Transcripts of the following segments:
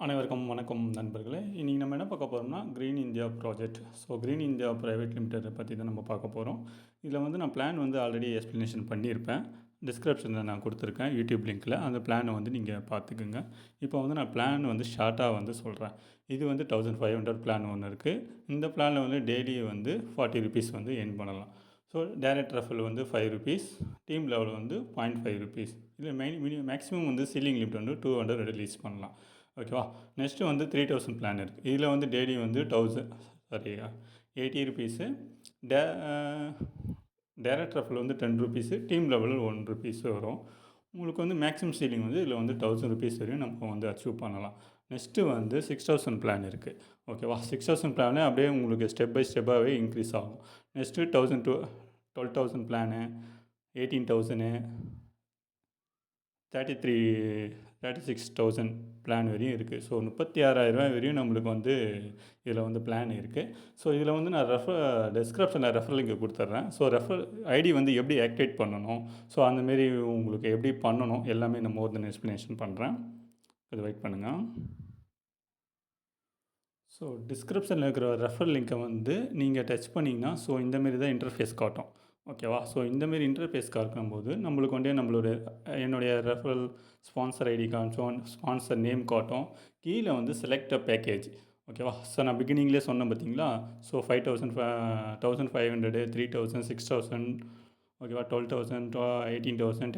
அனைவருக்கும் வணக்கம் நண்பர்களே. இன்றைக்கி நம்ம என்ன பார்க்க போகிறோம்னா, green India project. Green India private limited பற்றி தான் நம்ம பார்க்க போகிறோம். இதில் நான் பிளான் ஆல்ரெடி எக்ஸ்ப்ளனேஷன் பண்ணியிருப்பேன். டிஸ்கிரிப்ஷனில் நான் கொடுத்துருக்கேன் யூடியூப் லிங்க்கில். அந்த பிளானை நீங்கள் பார்த்துக்குங்க. இப்போ நான் பிளான் ஷார்ட்டாக சொல்கிறேன். இது 1500 பிளான் ஒன்று இருக்குது. இந்த பிளானில் டெய்லி 40 ருபீஸ் எர்ன் பண்ணலாம். Direct referral 5 rupees, team level 0.5 rupees. இதில் மேக்ஸிமம் சீலிங் லிமிட் 200 ரிலீஸ் பண்ணலாம். ஓகேவா. நெக்ஸ்ட்டு 3000 பிளான் இருக்குது. இதில் டெய்லி 80 ருபீஸு, டே டைரக்ட் ரெஃபரல் 10 ருபீஸு, டீம் லெவலில் 1 ருபீஸ் வரும். உங்களுக்கு மேக்ஸிமம் சீலிங் இதில் 1000 ருபீஸ் வரையும் நம்ம அச்சீவ் பண்ணலாம். நெக்ஸ்ட்டு 6000 பிளான் இருக்குது. ஓகேவா. 6000 பிளானு அப்படியே உங்களுக்கு ஸ்டெப் பை ஸ்டெப்பாகவே இன்க்ரீஸ் ஆகும். நெக்ஸ்ட்டு 1000 to 12,000 பிளானு, 18,000, 36,000 பிளான் வரையும் இருக்குது. 36,000 வரையும் நம்மளுக்கு இதில் பிளான் இருக்குது. இதில் நான் டிஸ்கிரிப்ஷனில் ரெஃபரல் லிங்க் கொடுத்துட்றேன். ரெஃபரல் ஐடி எப்படி ஆக்டிவேட் பண்ணணும், அந்தமாரி உங்களுக்கு எப்படி பண்ணணும் எல்லாமே நான் மோர் தென் எக்ஸ்ப்ளனேஷன் பண்ணுறேன். இது வெயிட் பண்ணுங்கள். டிஸ்கிரிப்ஷனில் இருக்கிற ரெஃபரல் லிங்க்கை நீங்கள் டச் பண்ணிங்கன்னா இந்தமாரி தான் இன்டர்ஃபேஸ் காட்டும். ஓகேவா. இந்தமாரி இன்டர்ஃபேஸ் காட்டும்போது நம்மளுக்கு என்னுடைய ரெஃபரல் ஸ்பான்சர் ஐடி காமிச்சோம், ஸ்பான்சர் நேம் காட்டும். கீழே செலக்ட் அ பேக்கேஜ். ஓகேவா. நான் பிகினிங்லேயே சொன்னேன் பார்த்தீங்களா. 5,000, 1,500, 3,000, 6,000, ஓகேவா, 12,000, 18,000,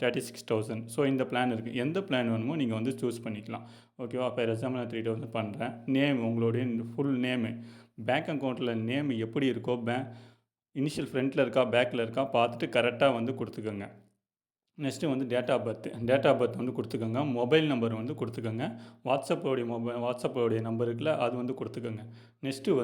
36,000. இந்த பிளான் இருக்குது. எந்த பிளான் வேணுமோ நீங்கள் சூஸ் பண்ணிக்கலாம். ஓகேவா. ஃபார் எக்ஸாம்பிள் நான் 3,000 பண்ணுறேன். நேம் உங்களுடைய ஃபுல் நேமு, பேங்க் அக்கௌண்ட்டில் நேம் எப்படி இருக்கோ, இனிஷியல் ஃப்ரண்ட்டில் இருக்கா பேக்கில் இருக்கா பார்த்துட்டு கரெக்டாக கொடுத்துக்கோங்க. நெக்ஸ்ட்டு டேட் ஆஃப் பர்த் கொடுத்துக்கோங்க. மொபைல் நம்பர் கொடுத்துக்கோங்க. வாட்ஸ்அப்போடைய நம்பர் இருக்குல்ல, அது கொடுத்துக்கோங்க. Next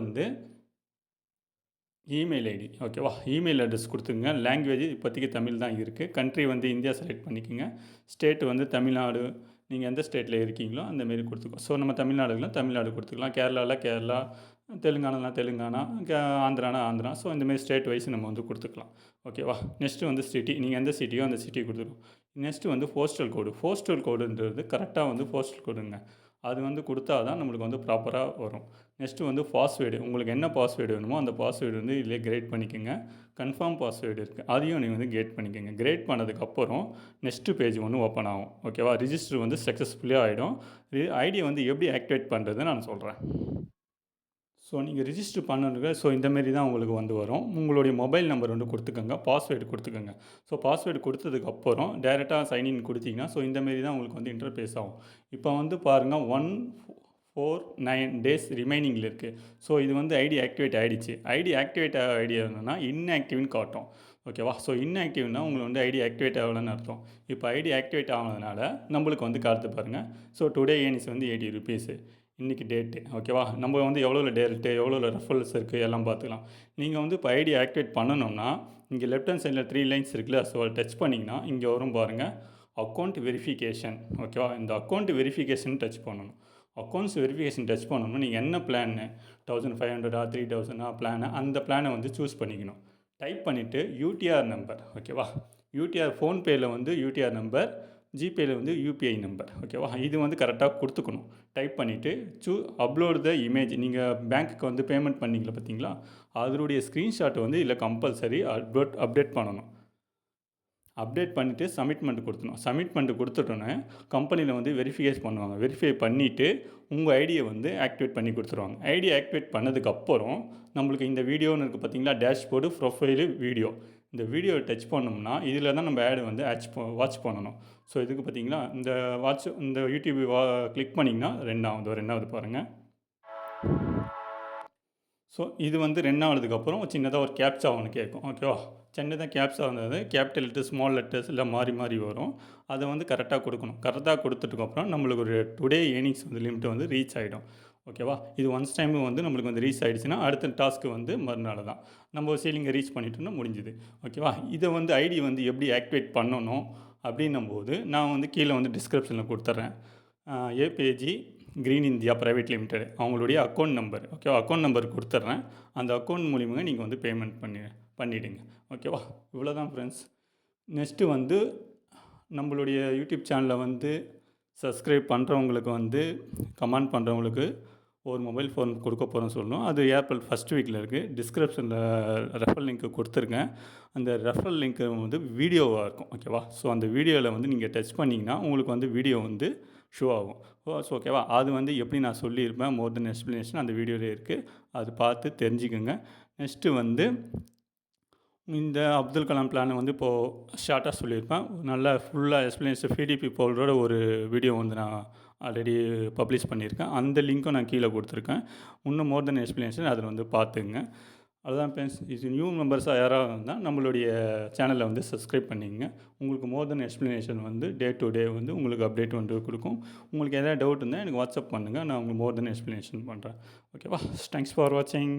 email ID. ஓகேவா. இமெயில் அட்ரஸ் கொடுத்துக்கோங்க. லாங்குவேஜ் இப்போதைக்கு தமிழ் தான் இருக்குது. கண்ட்ரி இந்தியா செலக்ட் பண்ணிக்கோங்க. ஸ்டேட்டு தமிழ்நாடு, நீங்கள் எந்த ஸ்டேட்டில் இருக்கீங்களோ அந்தமாரி கொடுத்துக்கோ. நம்ம தமிழ்நாடுலாம் தமிழ்நாடு கொடுத்துக்கலாம். கேரளாவில் கேரளா, தெலுங்கானாலாம் தெலுங்கானா, ஆந்திரானா ஆந்திரா. இந்தமாரி ஸ்டேட் வைஸ் நம்ம கொடுத்துக்கலாம். ஓகேவா. நெக்ஸ்ட்டு சிட்டி, நீங்கள் எந்த சிட்டியோ அந்த சிட்டி கொடுத்துருவோம். நெக்ஸ்ட்டு போஸ்டல் கோடுன்றது கரெக்டாக போஸ்டல் கோடுங்க. அது கொடுத்தா தான் நம்மளுக்கு ப்ராப்பராக வரும். நெக்ஸ்ட்டு பாஸ்வேர்டு, உங்களுக்கு என்ன பாஸ்வேர்டு வேணுமோ அந்த பாஸ்வேர்டு இதிலே கிரியேட் பண்ணிக்கோங்க. கன்ஃபார்ம் பாஸ்வேர்டு இருக்குது, அதையும் நீங்கள் கிரியேட் பண்ணிக்கோங்க. கிரியேட் பண்ணதுக்கப்புறம் நெக்ஸ்ட்டு பேஜ் ஓப்பன் ஆகும். ஓகேவா. ரிஜிஸ்டர் சக்ஸஸ்ஃபுல்லாக ஆகிடும். ஐடியை எப்படி ஆக்டிவேட் பண்ணுறதுன்னு நான் சொல்கிறேன். நீங்கள் ரிஜிஸ்டர் பண்ணணுங்க. இந்தமாரி தான் உங்களுக்கு வரும். உங்களுடைய மொபைல் நம்பர் கொடுத்துக்கோங்க, பாஸ்வேர்டு கொடுத்துக்கோங்க. பாஸ்வேர்டு கொடுத்ததுக்கப்புறம் டைரெக்டாக சைன்இன் கொடுத்தீங்கன்னா இந்தமாரி தான் உங்களுக்கு இன்டர்ஃபேஸ் ஆகும். இப்போ பாருங்கள், 149 டேஸ் ரிமைனிங்கில் இருக்குது. இது ஐடி ஆக்டிவேட் ஆகிடுச்சு. ஐடி என்னன்னா இன்ஆக்டிவ்னு காட்டும். ஓகேவா. இன்ஆக்டிவ்னா உங்களுக்கு ஐடி ஆக்டிவேட் ஆகலன்னு அர்த்தம். இப்போ ஐடி ஆக்டிவேட் ஆனதுனால நம்மளுக்கு காட்டு பாருங்கள். Today earnings 80 rupees. இன்றைக்கி டேட்டு. ஓகேவா. நம்ம எவ்வளோ டேட்டு, எவ்வளோ ரெஃபரல்ஸ் இருக்குது எல்லாம் பார்த்துக்கலாம். நீங்கள் இப்போ ஐடி ஆக்டிவேட் பண்ணணும்னா இங்கே லெஃப்ட் ஹேண்ட் சைடில் 3 லைன்ஸ் இருக்குல்ல, அதை டச் பண்ணிங்கன்னா இங்கே வரும் பாருங்கள், அக்கௌண்ட் வெரிஃபிகேஷன். ஓகேவா. இந்த அக்கௌண்ட் வெரிஃபிகேஷன் டச் பண்ணணும். அக்கௌண்ட்ஸ் வெரிஃபிகேஷன் டச் பண்ணணும்னா நீங்கள் என்ன பிளான்னு, 1500, 3,000 பிளானை, அந்த பிளானை சூஸ் பண்ணிக்கணும். டைப் பண்ணிவிட்டு யூடிஆர் நம்பர். ஓகேவா. யூடிஆர் ஃபோன்பேயில் யூடிஆர் நம்பர், ஜிபேயில் யூபிஐ நம்பர். ஓகேவா. இது கரெக்டாக கொடுத்துக்கணும். டைப் பண்ணிவிட்டு அப்லோட் த இமேஜ். நீங்கள் பேங்க்குக்கு பேமெண்ட் பண்ணிங்களா பார்த்தீங்களா, அதனுடைய ஸ்க்ரீன்ஷாட் இதில் கம்பல்சரி அப்டேட் பண்ணணும். அப்டேட் பண்ணிவிட்டு சப்மிட்மெண்ட் கொடுத்துணும். சப்மிட்மெண்ட் கொடுத்துட்டோன்னே கம்பெனியில் வெரிஃபிகேஷன் பண்ணுவாங்க. வெரிஃபை பண்ணிவிட்டு உங்கள் ஐடியை ஆக்டிவேட் பண்ணி கொடுத்துருவாங்க. ஐடி ஆக்டிவேட் பண்ணதுக்கப்புறம் நம்மளுக்கு இந்த வீடியோன்னு இருக்குது பார்த்தீங்களா, டேஷ்போர்டு, ப்ரொஃபைலு, வீடியோ. இந்த வீடியோவை டச் பண்ணோம்னா இதில் தான் நம்ம ஆடு வாட்ச் பண்ணணும். இதுக்கு பார்த்தீங்களா, இந்த யூடியூப் கிளிக் பண்ணிங்கன்னா ரெண்டாவது பாருங்கள். இது 2ஆவதுக்கப்புறம் சின்னதாக ஒரு கேப்சா ஒன்று கேட்கும். ஓகேவா. சின்னதாக கேப்சா வந்தது கேபிட்டல் லெட்டர்ஸ், ஸ்மால் லெட்டர்ஸ் எல்லாம் மாறி வரும். அதை கரெக்டாக கொடுக்கணும். கரெக்டாக கொடுத்துட்டுக்கப்புறம் நம்மளுக்கு ஒரு டுடே ஏர்னிங்ஸ் லிமிட் ரீச் ஆகிடும். ஓகேவா. இது ஒன்ஸ் டைம் நம்மளுக்கு ரீச் ஆகிடுச்சுன்னா அடுத்த டாஸ்க்கு மறுநாள் தான் நம்ம சீலிங்கை ரீச் பண்ணிட்டோம்னா முடிஞ்சுது. ஓகேவா. இதை ஐடி எப்படி ஆக்டிவேட் பண்ணணும் அப்படின்னும்போது நான் கீழே டிஸ்கிரிப்ஷனில் கொடுத்துட்றேன். APG green India private limited அவங்களுடைய அக்கௌண்ட் நம்பர். ஓகேவா. அக்கௌண்ட் நம்பர் கொடுத்துட்றேன். அந்த அக்கௌண்ட் மூலிமா நீங்கள் பேமெண்ட் பண்ணிவிடுங்க. ஓகேவா. இவ்வளோ தான் ஃப்ரெண்ட்ஸ். நெக்ஸ்ட்டு நம்மளுடைய யூடியூப் சேனலில் சப்ஸ்கிரைப் பண்ணுறவங்களுக்கு வந்து கமெண்ட் பண்ணுறவங்களுக்கு ஒரு மொபைல் ஃபோன் கொடுக்க போகிறோம்னு சொல்லணும். அது ஏப்ரல் ஃபர்ஸ்ட் வீக்கில் இருக்குது. டிஸ்கிரிப்ஷனில் ரெஃபரல் லிங்க் கொடுத்துருக்கேன். அந்த ரெஃபரல் லிங்க் வந்து வீடியோவாக இருக்கும். ஓகேவா? ஸோ அந்த வீடியோவில் வந்து நீங்கள் டச் பண்ணிங்கன்னா உங்களுக்கு வந்து வீடியோ வந்து ஷோ ஆகும். ஸோ ஓகேவா? அது வந்து எப்படி நான் சொல்லியிருப்பேன் மோர் தென் எக்ஸ்ப்ளனேஷன் அந்த வீடியோவிலே இருக்குது. அது பார்த்து தெரிஞ்சுக்கோங்க. நெக்ஸ்ட்டு வந்து இந்த அப்துல் கலாம் பிளானை வந்து இப்போது ஷார்ட்டாக சொல்லியிருப்பேன். நல்லா ஃபுல்லாக எக்ஸ்ப்ளனேஷன் பிடிபி போல்டரோட ஒரு வீடியோ வந்து நான் ஆல்ரெடி பப்ளிஷ் பண்ணியிருக்கேன். அந்த லிங்க்கும் நான் கீழே கொடுத்துருக்கேன். இன்னும் மோர் தென் எக்ஸ்ப்ளனேஷன் அதில் வந்து பார்த்துங்க. அதுதான் ஃப்ரெண்ட்ஸ். இது நியூ மெம்பர்ஸாக யாராவது இருந்தால் நம்மளுடைய சேனலை வந்து சப்ஸ்கிரைப் பண்ணிக்கங்க. உங்களுக்கு மோர் தென் எக்ஸ்ப்ளனேஷன் வந்து டே டு டே வந்து உங்களுக்கு அப்டேட் வந்து கொடுக்கும். உங்களுக்கு எதாவது டவுட் இருந்தால் எனக்கு வாட்ஸ்அப் பண்ணுங்கள். நான் உங்களுக்கு மோர் தென் எக்ஸ்ப்ளனேஷன் பண்ணுறேன். ஓகேவா? தேங்க்ஸ் ஃபார் வாட்சிங்.